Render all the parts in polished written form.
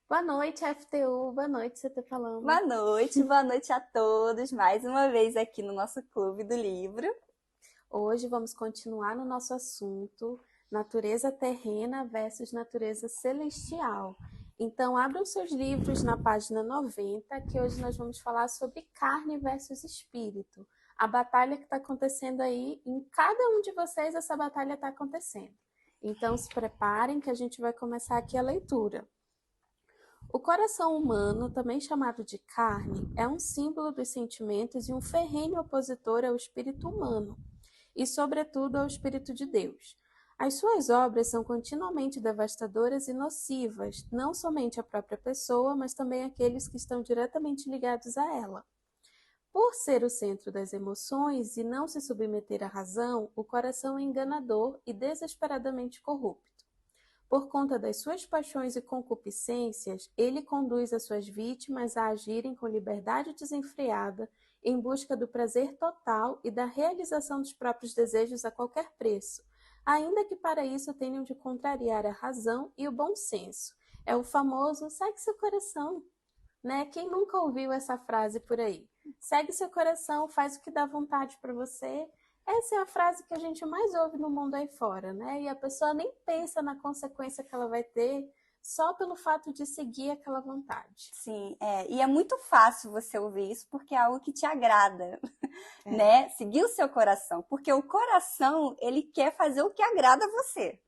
Boa noite, FTU. Boa noite, você tá falando. Boa noite a todos, mais uma vez aqui no nosso Clube do Livro. Hoje vamos continuar no nosso assunto, natureza terrena versus natureza celestial. Então, abram seus livros na página 90, que hoje nós vamos falar sobre carne versus espírito. A batalha que está acontecendo aí, em cada um de vocês, essa batalha está acontecendo. Então, se preparem que a gente vai começar aqui a leitura. O coração humano, também chamado de carne, é um símbolo dos sentimentos e um ferrenho opositor ao espírito humano, e, sobretudo, ao espírito de Deus. As suas obras são continuamente devastadoras e nocivas, não somente à própria pessoa, mas também àqueles que estão diretamente ligados a ela. Por ser o centro das emoções e não se submeter à razão, o coração é enganador e desesperadamente corrupto. Por conta das suas paixões e concupiscências, ele conduz as suas vítimas a agirem com liberdade desenfreada, em busca do prazer total e da realização dos próprios desejos a qualquer preço, ainda que para isso tenham de contrariar a razão e o bom senso. É o famoso segue seu coração, né? Quem nunca ouviu essa frase por aí? Segue seu coração, faz o que dá vontade para você. Essa é a frase que a gente mais ouve no mundo aí fora, né? E a pessoa nem pensa na consequência que ela vai ter só pelo fato de seguir aquela vontade. Sim, e é muito fácil você ouvir isso porque é algo que te agrada, É. né? Seguir o seu coração, porque o coração, ele quer fazer o que agrada a você,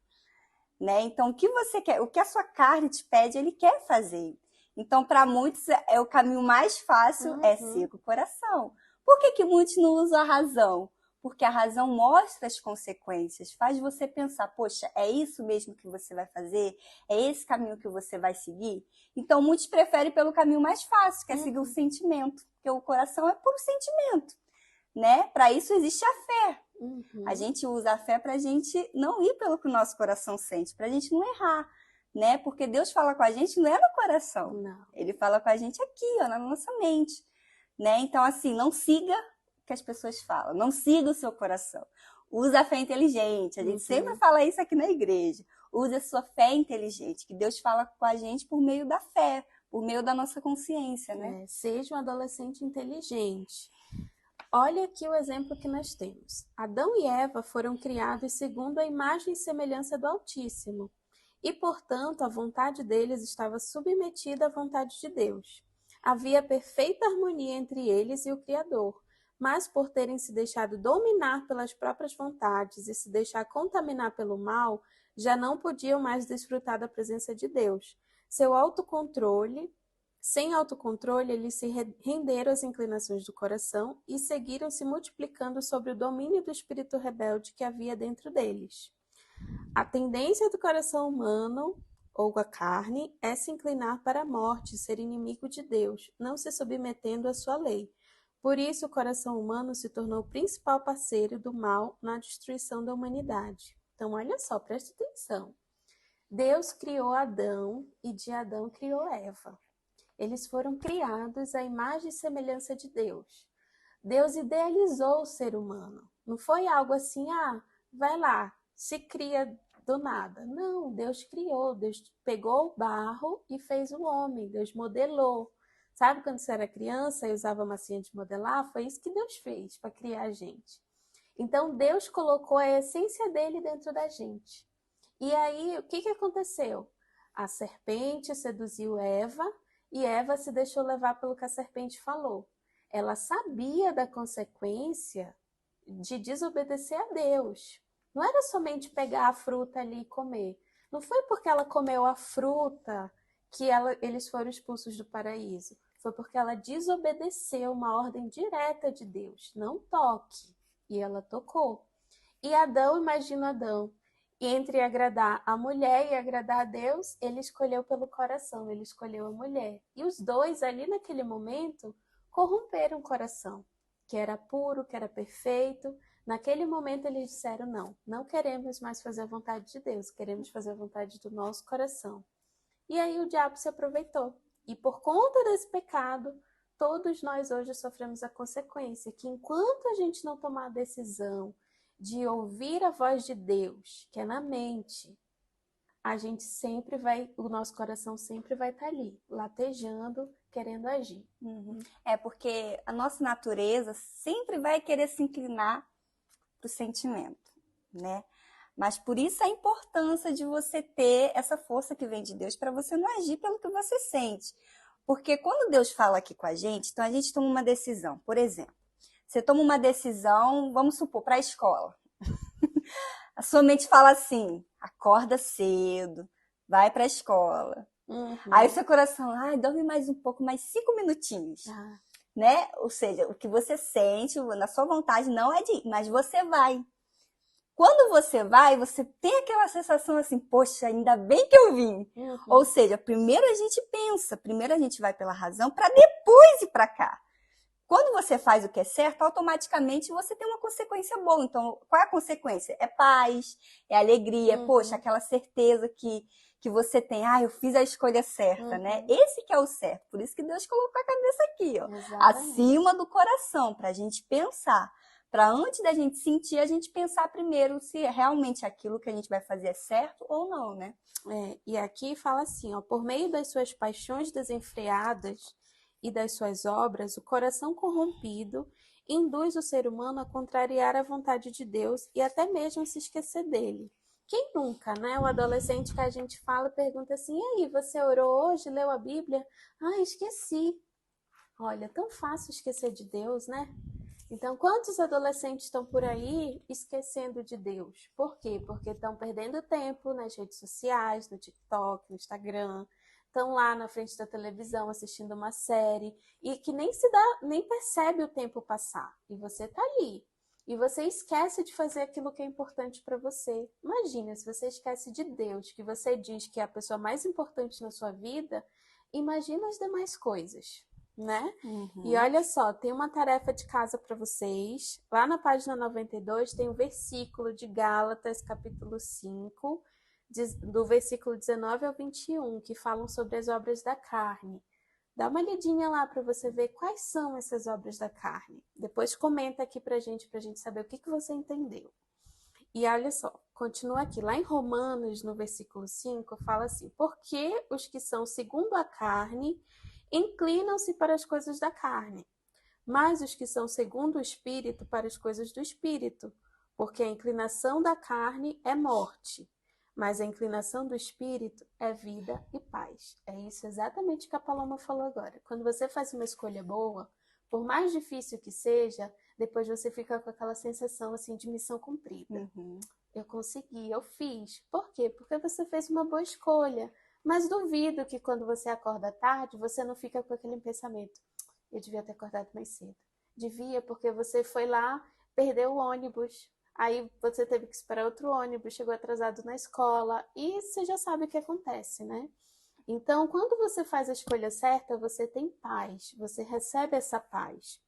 né? Então, o que você quer, o que a sua carne te pede, ele quer fazer. Então, para muitos, é o caminho mais fácil é Uhum. seguir o coração. Por que muitos não usam a razão? Porque a razão mostra as consequências, faz você pensar, poxa, é isso mesmo que você vai fazer? É esse caminho que você vai seguir? Então, muitos preferem pelo caminho mais fácil, que é seguir o Uhum. sentimento, porque o coração é puro sentimento, né? Para isso existe a fé. A Uhum. gente usa a fé para a gente não ir pelo que o nosso coração sente, para a gente não errar, né? Porque Deus fala com a gente não é no coração, Não. Ele fala com a gente aqui, ó, na nossa mente, né? Então, assim, não siga o que as pessoas falam, não siga o seu coração. Usa a fé inteligente, a gente sempre Uhum. fala isso aqui na igreja. Use a sua fé inteligente, que Deus fala com a gente por meio da fé, por meio da nossa consciência, né? É, seja um adolescente inteligente. Olha aqui o exemplo que nós temos. Adão e Eva foram criados segundo a imagem e semelhança do Altíssimo, e, portanto, a vontade deles estava submetida à vontade de Deus. Havia perfeita harmonia entre eles e o Criador, mas por terem se deixado dominar pelas próprias vontades e se deixar contaminar pelo mal, já não podiam mais desfrutar da presença de Deus. Seu autocontrole Sem autocontrole, eles se renderam às inclinações do coração e seguiram se multiplicando sob o domínio do espírito rebelde que havia dentro deles. A tendência do coração humano, ou a carne, é se inclinar para a morte, ser inimigo de Deus, não se submetendo à sua lei. Por isso, o coração humano se tornou o principal parceiro do mal na destruição da humanidade. Então, olha só, preste atenção. Deus criou Adão e de Adão criou Eva. Eles foram criados à imagem e semelhança de Deus. Deus idealizou o ser humano. Não foi algo assim, vai lá, se cria do nada. Não, Deus criou, Deus pegou o barro e fez o homem, Deus modelou. Sabe quando você era criança e usava massinha de modelar? Foi isso que Deus fez para criar a gente. Então Deus colocou a essência dele dentro da gente. E aí, o que, que aconteceu? A serpente seduziu Eva e Eva se deixou levar pelo que a serpente falou. Ela sabia da consequência de desobedecer a Deus. Não era somente pegar a fruta ali e comer. Não foi porque ela comeu a fruta que eles foram expulsos do paraíso. Foi porque ela desobedeceu uma ordem direta de Deus. Não toque. E ela tocou. E Adão, imagina Adão, e entre agradar a mulher e agradar a Deus, ele escolheu pelo coração, ele escolheu a mulher. E os dois, ali naquele momento, corromperam o coração, que era puro, que era perfeito. Naquele momento eles disseram: não, não queremos mais fazer a vontade de Deus, queremos fazer a vontade do nosso coração. E aí o diabo se aproveitou. E por conta desse pecado, todos nós hoje sofremos a consequência, que enquanto a gente não tomar a decisão de ouvir a voz de Deus, que é na mente, o nosso coração sempre vai estar ali, latejando, querendo agir. É porque a nossa natureza sempre vai querer se inclinar para o sentimento, né? Mas por isso a importância de você ter essa força que vem de Deus para você não agir pelo que você sente. Porque quando Deus fala aqui com a gente, então a gente toma uma decisão. Por exemplo, você toma uma decisão, vamos supor, para a escola. A sua mente fala assim, acorda cedo, vai para a escola. Aí o seu coração, dorme mais um pouco, mais 5 minutinhos. Né? Ou seja, o que você sente, na sua vontade, não é de ir, mas você vai. Quando você vai, você tem aquela sensação assim, poxa, ainda bem que eu vim. Ou seja, primeiro a gente pensa, primeiro a gente vai pela razão para depois ir para cá. Quando você faz o que é certo, automaticamente você tem uma consequência boa. Então, qual é a consequência? É paz, é alegria, poxa, aquela certeza que você tem, eu fiz a escolha certa, né? Esse que é o certo. Por isso que Deus colocou a cabeça aqui, ó, acima do coração, para a gente pensar. Para antes da gente sentir, a gente pensar primeiro se realmente aquilo que a gente vai fazer é certo ou não, né? E aqui fala assim, ó, por meio das suas paixões desenfreadas e das suas obras, o coração corrompido induz o ser humano a contrariar a vontade de Deus e até mesmo se esquecer dele. Quem nunca, né? O adolescente que a gente fala pergunta assim, e aí, você orou hoje, leu a Bíblia? Esqueci. Olha, tão fácil esquecer de Deus, né? Então, quantos adolescentes estão por aí esquecendo de Deus? Por quê? Porque estão perdendo tempo nas redes sociais, no TikTok, no Instagram, estão lá na frente da televisão assistindo uma série e que nem percebe o tempo passar. E você está ali. E você esquece de fazer aquilo que é importante para você. Imagina, se você esquece de Deus, que você diz que é a pessoa mais importante na sua vida, imagina as demais coisas. Né? E olha só, tem uma tarefa de casa para vocês. Lá na página 92 tem um versículo de Gálatas, capítulo 5, do versículo 19 ao 21, que falam sobre as obras da carne. Dá uma olhadinha lá para você ver quais são essas obras da carne. Depois comenta aqui pra gente saber o que você entendeu. E olha só, continua aqui. Lá em Romanos, no versículo 5, fala assim: porque os que são segundo a carne inclinam-se para as coisas da carne, mas os que são segundo o Espírito para as coisas do Espírito, porque a inclinação da carne é morte, mas a inclinação do Espírito é vida e paz. É isso exatamente que a Paloma falou agora. Quando você faz uma escolha boa, por mais difícil que seja, depois você fica com aquela sensação assim de missão cumprida. Eu consegui, eu fiz. Por quê? Porque você fez uma boa escolha. Mas duvido que quando você acorda tarde, você não fica com aquele pensamento. Eu devia ter acordado mais cedo. Devia, porque você foi lá, perdeu o ônibus. Aí você teve que esperar outro ônibus, chegou atrasado na escola. E você já sabe o que acontece, né? Então, quando você faz a escolha certa, você tem paz. Você recebe essa paz.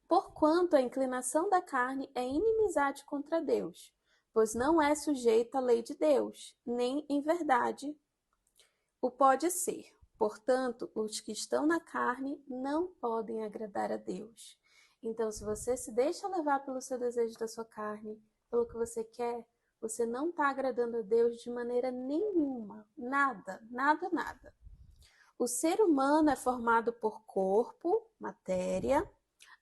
Porquanto a inclinação da carne é inimizade contra Deus, pois não é sujeita à lei de Deus, nem em verdade o pode ser. Portanto, os que estão na carne não podem agradar a Deus. Então, se você se deixa levar pelo seu desejo da sua carne, pelo que você quer, você não está agradando a Deus de maneira nenhuma. Nada, nada, nada. O ser humano é formado por corpo, matéria,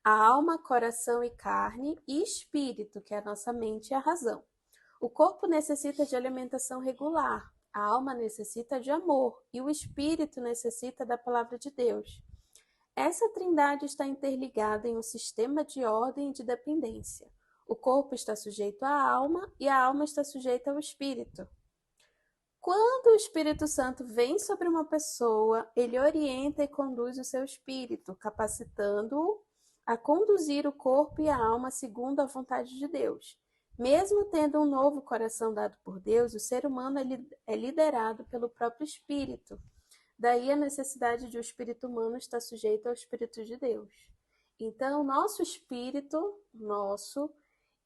a alma, coração e carne, e espírito, que é a nossa mente e a razão. O corpo necessita de alimentação regular, a alma necessita de amor e o espírito necessita da palavra de Deus. Essa trindade está interligada em um sistema de ordem e de dependência. O corpo está sujeito à alma e a alma está sujeita ao espírito. Quando o Espírito Santo vem sobre uma pessoa, ele orienta e conduz o seu espírito, capacitando-o a conduzir o corpo e a alma segundo a vontade de Deus. Mesmo tendo um novo coração dado por Deus, o ser humano é liderado pelo próprio Espírito. Daí a necessidade de o espírito humano estar sujeito ao Espírito de Deus. Então, nosso espírito,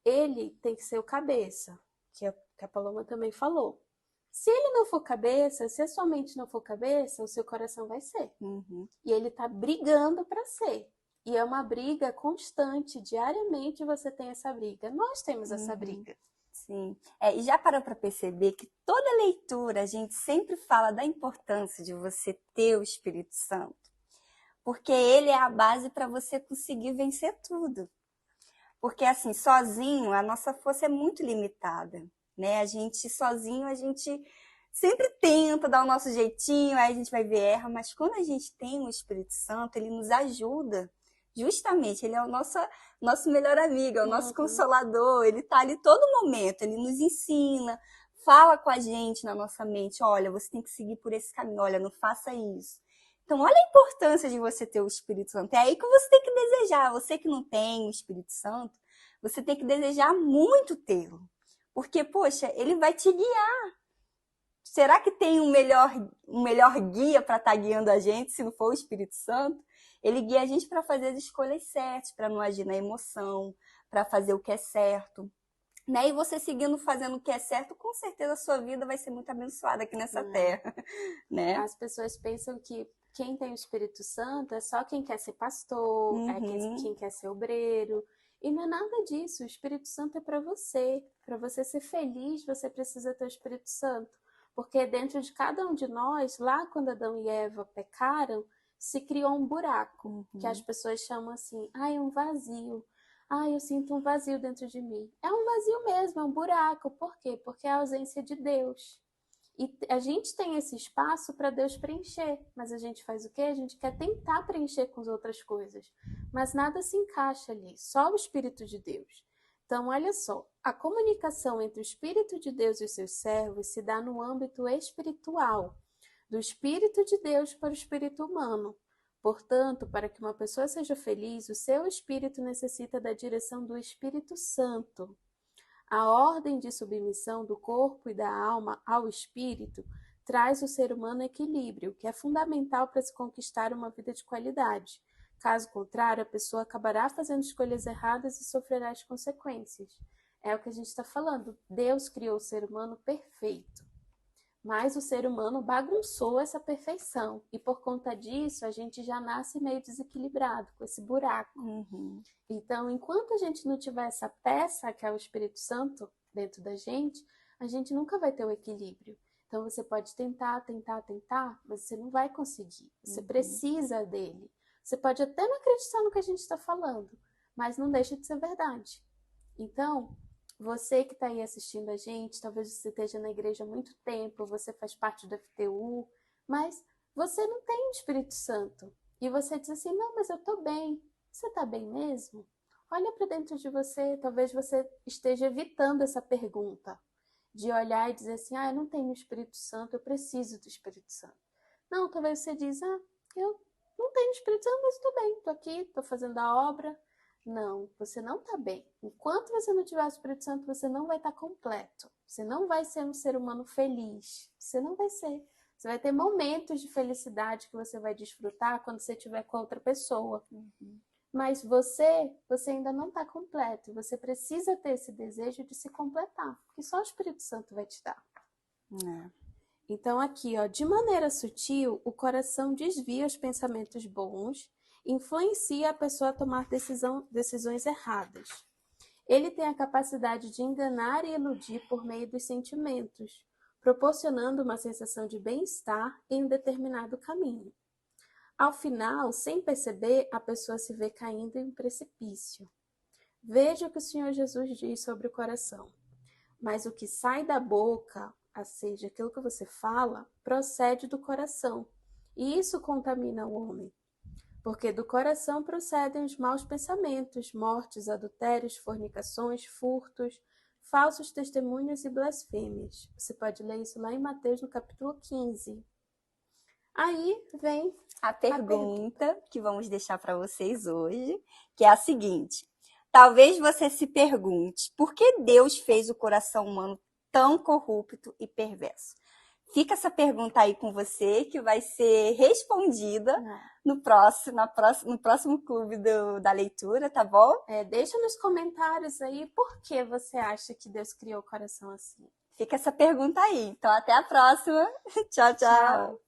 ele tem que ser o cabeça, que a Paloma também falou. Se ele não for cabeça, se a sua mente não for cabeça, o seu coração vai ser. E ele está brigando para ser. E é uma briga constante, diariamente você tem essa briga. Nós temos essa briga. Sim. E já parou para perceber que toda leitura a gente sempre fala da importância de você ter o Espírito Santo, porque ele é a base para você conseguir vencer tudo. Porque assim, sozinho, a nossa força é muito limitada, né? A gente sozinho, a gente sempre tenta dar o nosso jeitinho, aí a gente vai ver erra, mas quando a gente tem o Espírito Santo, ele nos ajuda. Justamente, ele é o nosso melhor amigo, é o nosso consolador, ele tá ali todo momento, ele nos ensina, fala com a gente na nossa mente, olha, você tem que seguir por esse caminho, olha, não faça isso. Então, olha a importância de você ter o Espírito Santo. É aí que você tem que desejar. Você que não tem o Espírito Santo, você tem que desejar muito tê-lo. Porque, poxa, ele vai te guiar. Será que tem um melhor guia para estar guiando a gente, se não for o Espírito Santo? Ele guia a gente para fazer as escolhas certas, para não agir na emoção, para fazer o que é certo. Né? E você seguindo fazendo o que é certo, com certeza a sua vida vai ser muito abençoada aqui nessa terra. Né? As pessoas pensam que quem tem o Espírito Santo é só quem quer ser pastor, é quem quer ser obreiro. E não é nada disso. O Espírito Santo é para você. Para você ser feliz, você precisa ter o Espírito Santo. Porque dentro de cada um de nós, lá quando Adão e Eva pecaram, se criou um buraco, que as pessoas chamam assim, um vazio. Eu sinto um vazio dentro de mim. É um vazio mesmo, é um buraco. Por quê? Porque é a ausência de Deus. E a gente tem esse espaço para Deus preencher, mas a gente faz o quê? A gente quer tentar preencher com as outras coisas, mas nada se encaixa ali, só o Espírito de Deus. Então, olha só, a comunicação entre o Espírito de Deus e os seus servos se dá no âmbito espiritual, do Espírito de Deus para o Espírito humano. Portanto, para que uma pessoa seja feliz, o seu espírito necessita da direção do Espírito Santo. A ordem de submissão do corpo e da alma ao espírito traz o ser humano equilíbrio, que é fundamental para se conquistar uma vida de qualidade. Caso contrário, a pessoa acabará fazendo escolhas erradas e sofrerá as consequências. É o que a gente está falando. Deus criou o ser humano perfeito. Mas o ser humano bagunçou essa perfeição. E por conta disso, a gente já nasce meio desequilibrado, com esse buraco. Então, enquanto a gente não tiver essa peça, que é o Espírito Santo, dentro da gente, a gente nunca vai ter o equilíbrio. Então, você pode tentar, mas você não vai conseguir. Você precisa dele. Você pode até não acreditar no que a gente está falando, mas não deixa de ser verdade. Então, você que está aí assistindo a gente, talvez você esteja na igreja há muito tempo, você faz parte do FTU, mas você não tem o Espírito Santo. E você diz assim, não, mas eu estou bem. Você está bem mesmo? Olha para dentro de você, talvez você esteja evitando essa pergunta, de olhar e dizer assim, eu não tenho o Espírito Santo, eu preciso do Espírito Santo. Não, talvez você diz, eu não tenho o Espírito Santo, mas estou bem, estou aqui, estou fazendo a obra. Não, você não está bem. Enquanto você não tiver o Espírito Santo, você não vai estar completo. Você não vai ser um ser humano feliz. Você não vai ser. Você vai ter momentos de felicidade que você vai desfrutar quando você estiver com outra pessoa. Mas você ainda não está completo. Você precisa ter esse desejo de se completar, que só o Espírito Santo vai te dar. Então aqui, de maneira sutil, o coração desvia os pensamentos bons, influencia a pessoa a tomar decisões erradas. Ele tem a capacidade de enganar e iludir por meio dos sentimentos, proporcionando uma sensação de bem-estar em um determinado caminho. Ao final, sem perceber, a pessoa se vê caindo em um precipício. Veja o que o Senhor Jesus diz sobre o coração. Mas o que sai da boca, ou seja, aquilo que você fala, procede do coração, e isso contamina o homem. Porque do coração procedem os maus pensamentos, mortes, adultérios, fornicações, furtos, falsos testemunhos e blasfêmias. Você pode ler isso lá em Mateus, no capítulo 15. Aí vem a pergunta que vamos deixar para vocês hoje, que é a seguinte. Talvez você se pergunte, por que Deus fez o coração humano tão corrupto e perverso? Fica essa pergunta aí com você, que vai ser respondida no próximo clube da leitura, tá bom? Deixa nos comentários aí por que você acha que Deus criou o coração assim. Fica essa pergunta aí. Então, até a próxima. Tchau, tchau.